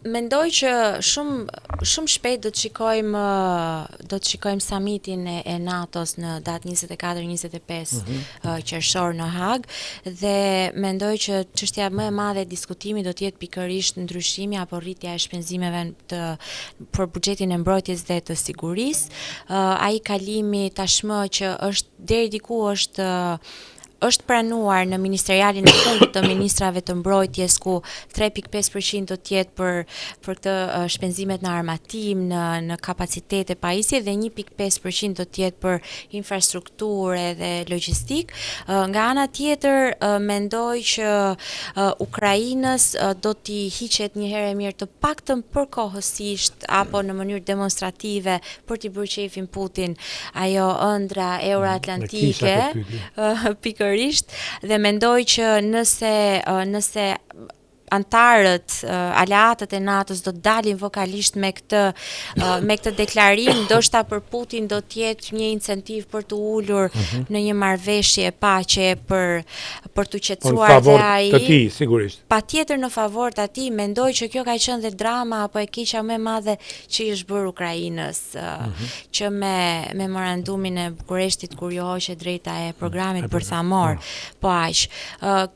Mendoj që shumë shpejt do të shikojmë summitin e NATO-s në datë 24-25 qershor në Hag, dhe mendoj që çështja më e madhe e diskutimit do të jetë pikërisht ndryshimi apo rritja e shpenzimeve për buxhetin e mbrojtjes dhe të sigurisë. Ai kalimi tashmë që është deri diku është pranuar në ministerialin e fundit të ministrave të mbrojtjes, ku 3.5% do të jetë për këtë shpenzimet në armatim, në kapacitete pajisje, dhe 1.5% do të jetë për infrastrukturë dhe logjistik. Nga ana tjetër, mendoj që Ukrainës do t'i hiqet një herë e mirë, të paktën përkohësisht apo në mënyrë demonstrative, për t'i bërë qefin Putin ajo ëndra euroatlantike, dhe mendoj që nëse antarët, aleatët e NATO-s do të dalin vokalisht me këtë deklarim, ndoshta për Putin do të jetë një incentiv për të ulur në një marrëveshje paqe për të qetësuar dhe ai. Në favor të tij, sigurisht. Patjetër në favor të atij. Mendoj që kjo ka qenë dhe drama apo e keqja më e madhe që i është bërë Ukrainës, që me memorandumin e Bukureshtit kur ju hoqe drejta e programit bërthamor. Po aq.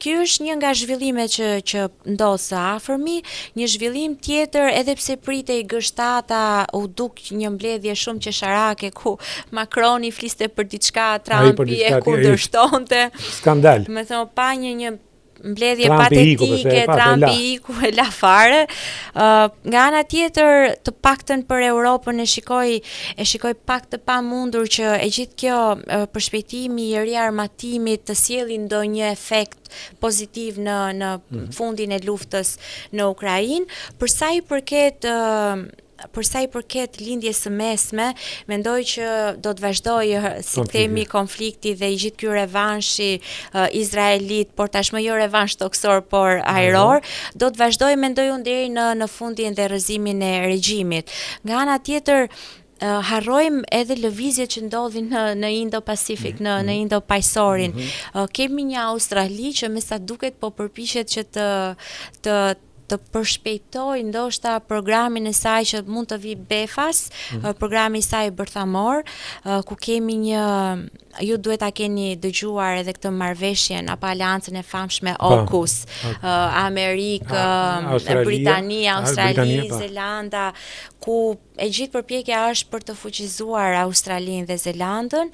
Ky është një nga zhvillimet që së afërmi. Një zhvillim tjetër, edhe pse pritej G7, u duk një mbledhje shumë qesharake ku Macroni fliste për diçka, Trumpi e kundërshtonte. Skandal. Me thënë, pa një mbledhje patetike, Trumpi iku e la fare. Nga ana tjetër, të paktën për Europën e shikoj pak të pamundur që e gjithë kjo përshpejtimi i riarmatimit të sjellë ndonjë efekt pozitiv në fundin e luftës në Ukrainë. Për sa i përket lindjes së mesme, mendoj që do të vazhdojë, si themi, konflikti dhe i gjithë ky revanshi izraelit, por tashmë jo revansh toksor, por ajror, do të vazhdojë, mendoj unë, deri në fundin dhe rrëzimin e regjimit. Nga ana tjetër, harrojmë edhe lëvizjet që ndodhin në Indo-Pacific, në Indo-Pajsorin. Kemi një Australi që me sa duket po përpiqet që të përshpejtoj ndoshta programin e saj që mund të vi befas, programi i saj bërthamor, ku kemi ju duhet ta keni dëgjuar edhe këtë marrëveshjen apo aleancën e famshme AUKUS, Amerikë, Britani, Australi, Zelanda, ku e gjithë përpjekja është për të fuqizuar Australinë dhe Zelandën,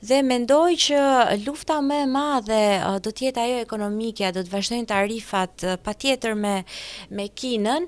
dhe mendoj që lufta më e madhe do të jetë ajo ekonomike, do të vazhdojnë tarifat patjetër me Kinën,